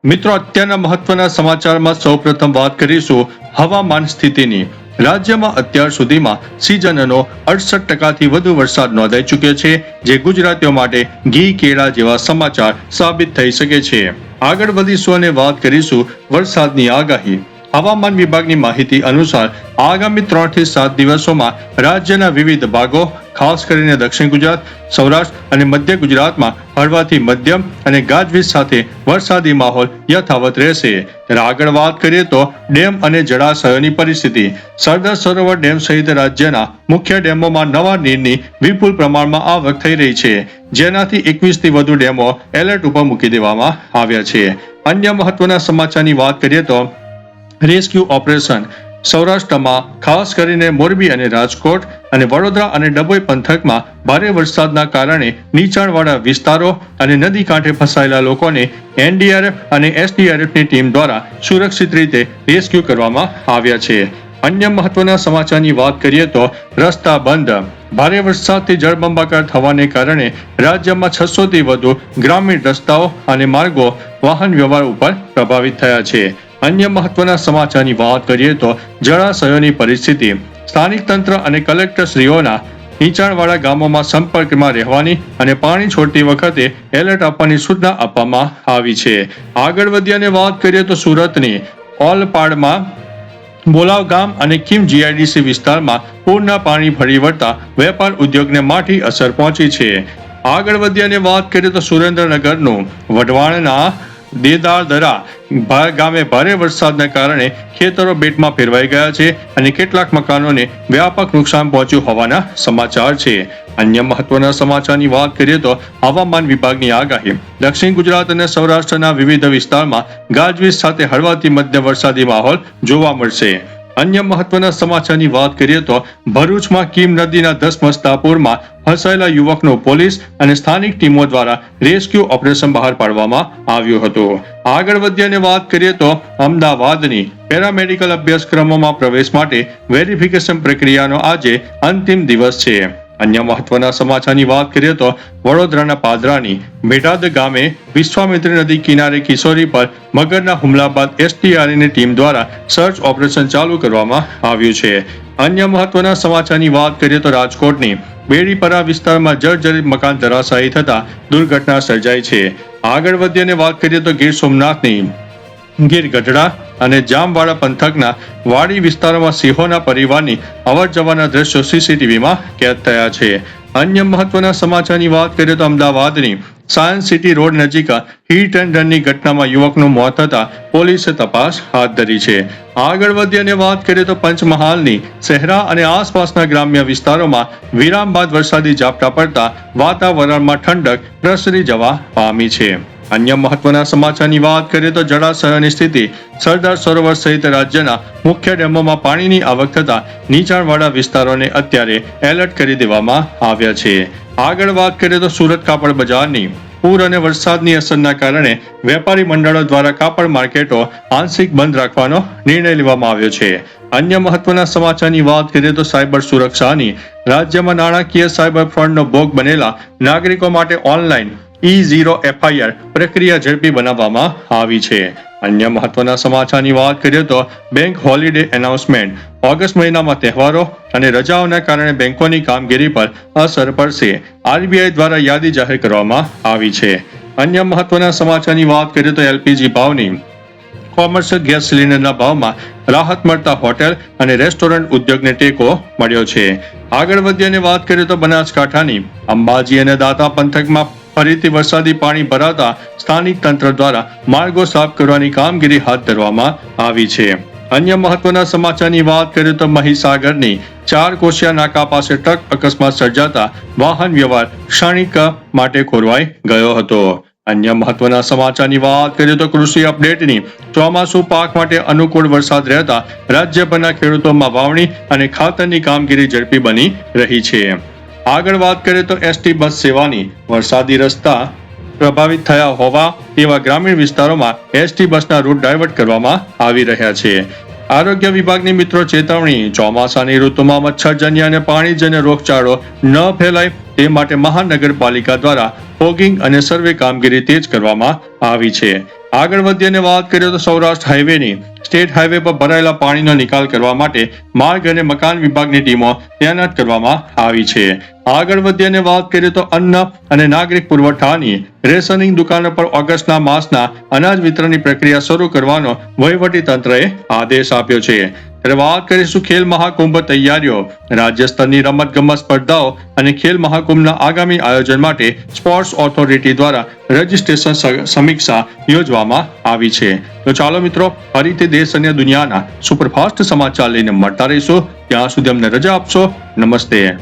મિત્રો, અત્યારના મહત્વના સમાચારમાં સૌપ્રથમ વાત કરીશું હવામાન સ્થિતિની. રાજ્યમાં અત્યાર સુધીમાં સિઝનનો 68%થી વધુ વરસાદ નોંધાઈ ચૂક્યો છે, જે ગુજરાતીઓ માટે ઘી કેળા જેવા સમાચાર સાબિત થઈ શકે છે. આગળ વધીશું અને વાત કરીશું વરસાદની આગાહી. હવામાન વિભાગની માહિતી અનુસાર આગામી 3 થી 7 દિવસોમાં રાજ્યના વિવિધ ભાગો, ખાસ કરીને દક્ષિણ ગુજરાત, સૌરાષ્ટ્ર અને મધ્ય ગુજરાતમાં હળવાથી મધ્યમ અને ગાજવીજ સાથે વરસાદી માહોલ યથાવત રહેશે. ત્યારે આગળ વાત કરીએ તો ડેમ અને જળાશયોની પરિસ્થિતિ. સરદાર સરોવર ડેમ સહિત રાજ્યના મુખ્ય ડેમોમાં નવા નીરની વિપુલ પ્રમાણમાં આવક થઈ રહી છે, જેનાથી 21 થી વધુ ડેમો એલર્ટ ઉપર મૂકી દેવામાં આવ્યા છે. અન્ય મહત્વના સમાચારની વાત કરીએ તો રેસ્ક્યુ ઓપરેશન. સૌરાષ્ટ્રમાં ખાસ કરીને મોરબી અને રાજકોટ અને વડોદરા અને ડભોઈ પંથકમાં ભારે વરસાદના કારણે નીચાણવાળા વિસ્તારો અને નદી કાંઠે ફસાયેલા લોકોને એનડીઆરએફ અને એસડીઆરએફની ટીમ દ્વારા સુરક્ષિત રીતે રેસ્ક્યુ કરવામાં આવ્યા છે. અન્ય મહત્વના સમાચારની વાત કરીએ તો રસ્તા બંધ. ભારે વરસાદથી જળબંબાકાર થવાને કારણે રાજ્યમાં 600 થી વધુ ગ્રામીણ રસ્તાઓ અને માર્ગો વાહન વ્યવહાર ઉપર પ્રભાવિત થયા છે. અન્ય મહત્વના સમાચારની વાત કરીએ તો જળાશયોની પરિસ્થિતિ. સ્થાનિક તંત્ર અને કલેક્ટરશ્રીઓના નીચાણવાળા ગામોમાં સંપર્કમાં રહેવાની અને પાણી છોડતી વખતે એલર્ટ આપવાની સૂચના આપવામાં આવી છે. આગળ વધી અને વાત કરીએ તો સુરતની ઓલપાડમાં બોલાવ ગામ અને કિમ જીઆઈડીસી વિસ્તારમાં પૂરના પાણી ફરી વળતા વેપાર ઉદ્યોગને માઠી અસર પહોંચી છે. આગળ વધી અને વાત કરીએ તો સુરેન્દ્રનગરનું વઢવાણના દેદારદરા ગામે ભારે વરસાદના કારણે ખેતરો બેટમાં ફેરવાઈ ગયા છે અને કેટલાક મકાનોને વ્યાપક નુકસાન પહોંચ્યું હોવાના સમાચાર છે. અન્ય મહત્વના સમાચારની વાત કરીએ તો હવામાન વિભાગની આગાહી. દક્ષિણ ગુજરાત અને સૌરાષ્ટ્રના વિવિધ વિસ્તારમાં ગાજવીજ સાથે હળવાથી મધ્યમ વરસાદી માહોલ જોવા મળશે. અન્ય મહત્વના સમાચારની વાત કરીએ તો ભરૂચમાં કીમ નદીના ધસમસતા પૂરમાં ફસાયેલા યુવકનો પોલીસ અને સ્થાનિક ટીમો દ્વારા રેસ્ક્યુ ઓપરેશન બહાર પાડવામાં આવ્યું હતું. આગળ વધી અને વાત કરીએ તો અમદાવાદની પેરામેડિકલ અભ્યાસક્રમોમાં પ્રવેશ માટે વેરિફિકેશન પ્રક્રિયાનો આજે અંતિમ દિવસ છે. અન્ય મહત્વના સમાચારની વાત કરીએ તો વડોદરાના પાદરાની મેઢાદ ગામે વિશ્વામિત્રી નદી કિનારે કિશોરી પર મગરના હુમલા બાદ એસડીઆરની ટીમ દ્વારા સર્ચ ઓપરેશન ચાલુ કરવામાં આવ્યું છે. અન્ય મહત્વના સમાચારની વાત કરીએ તો રાજકોટની બેડીપરા વિસ્તારમાં જર્જરિત મકાન ધરાશાયી થતા દુર્ઘટના સર્જાઈ છે. આગળ વધી અને વાત કરીએ તો ગીર સોમનાથની ગીર ગઢડા અને જામવાડા પંથકના વાડી વિસ્તારોમાં સિંહોના પરિવારની અવરજવરના દ્રશ્યો સીસીટીવીમાં કેદ થયા છે. અન્ય મહત્વના સમાચારની વાત કરીએ તો અમદાવાદની સાયન્સ સિટી રોડ નજીક હિટ એન્ડ રનની ઘટનામાં યુવકનું મોત થતા પોલીસે તપાસ હાથ ધરી છે. આગળ વધી અને વાત કરીએ તો પંચમહાલની શહેરા અને આસપાસના ગ્રામ્ય વિસ્તારોમાં વિરામ બાદ વરસાદી ઝાપટા પડતા વાતાવરણમાં ઠંડક પ્રસરી જવા પામી છે. અન્ય મહત્વના સમાચારની વાત કરીએ તો જળાશયોની સ્થિતિ. સરદાર સરોવર સહિત રાજ્યના મુખ્ય ડેમોમાં પાણીની આવક થતા નીચાણવાળા વિસ્તારોને અત્યારે એલર્ટ કરી દેવામાં આવ્યા છે. આગળ વાત કરીએ તો સુરત કાપડ બજારની પૂર અને વરસાદની અસરના કારણે વેપારી મંડળો દ્વારા કાપડ માર્કેટો આંશિક બંધ રાખવાનો નિર્ણય લેવામાં આવ્યો છે. અન્ય મહત્વના સમાચારની વાત કરીએ તો સાયબર સુરક્ષાની. રાજ્યમાં નાણાકીય સાયબર ફ્રોડનો ભોગ બનેલા નાગરિકો માટે ઓનલાઈન E0 FIR પ્રક્રિયા ઝડપી બનાવવામાં આવી છે. અન્ય મહત્વના સમાચારની વાત કરીએ તો બેંક હોલિડે એનાઉન્સમેન્ટ. ઓગસ્ટ મહિનામાં તહેવારો અને રજાઓના કારણે બેંકોની કામગીરી પર અસર પડશે. આરબીઆઈ દ્વારા યાદી જાહેર કરવામાં આવી છે. અન્ય મહત્વના સમાચારની વાત કરીએ તો એલપીજી ભાવની. કોમર્શિયલ ગેસ સિલિન્ડરના ભાવમાં રાહત મળતા હોટેલ અને રેસ્ટોરન્ટ ઉદ્યોગને ટેકો મળ્યો છે. આગળ વધી અને વાત કરીએ તો બનાસકાંઠાની અંબાજી અને દાંતા પંથકમાં ફરીથી વરસાદી પાણી ભરાતા સ્થાનિક તંત્ર દ્વારા માર્ગો સાફ કરવાની કામગીરી હાથ ધરવામાં આવી છે. અન્ય મહત્વના સમાચારની વાત કરીએ તો મહીસાગરની 4 કોશિયા નાકા પાસે ટ્રક અકસ્માત સર્જાતા વાહન વ્યવહાર ક્ષણિક માટે ખોરવાઈ ગયો હતો. અન્ય મહત્વના સમાચારની વાત કરીએ તો કૃષિ અપડેટની. ચોમાસુ પાક માટે અનુકૂળ વરસાદ રહેતા રાજ્યભરના ખેડૂતોમાં વાવણી અને ખાતરની કામગીરી ઝડપી બની રહી છે. આગળ વાત કરીએ તો એસટી બસ સેવાની. વરસાદી રસ્તા પ્રભાવિત થયા હોવા તેવા ગ્રામીણ વિસ્તારોમાં એસટી બસના રૂટ ડાયવર્ટ કરવામાં આવી રહ્યા છે. આરોગ્ય વિભાગની મિત્રો ચેતવણી. ચોમાસાની ઋતુમાં મચ્છરજન્ય અને પાણીજન્ય રોગચાળો ન ફેલાય તે માટે મહાનગરપાલિકા દ્વારા ફોગિંગ અને સર્વે કામગીરી તેજ કરવામાં આવી છે. આગળ વધીએ અને વાત કરીએ તો સૌરાષ્ટ્ર હાઈવેની સ્ટેટ હાઈવે પર ભરાયેલા પાણીનો નિકાલ કરવા માટે માર્ગ અને મકાન વિભાગની ટીમો તૈનાત કરવામાં આવી છે. આગળ વધીએ અને વાત કરીએ તો અન્ન અને નાગરિક પુરવઠાની રેશનિંગ દુકાનો પર ઓગસ્ટના માસના અનાજ વિતરણની પ્રક્રિયા શરૂ કરવાનો વહીવટી તંત્રએ આદેશ આપ્યો છે. ત્યારે વાત કરીશું ખેલ મહાકુંભ તૈયારીઓ. રાજ્ય સ્તરની રમતગમત સ્પર્ધાઓ અને ખેલ મહાકુંભના આગામી આયોજન માટે સ્પોર્ટ્સ ઓથોરિટી દ્વારા રજીસ્ટ્રેશન સમીક્ષા યોજવામાં આવી છે. તો ચાલો મિત્રો, ફરીથી દેશ અને દુનિયાના સુપરફાસ્ટ સમાચાર લઈને મળતા રહીશું. ત્યાં સુધી અમને રજા આપશો. નમસ્તે.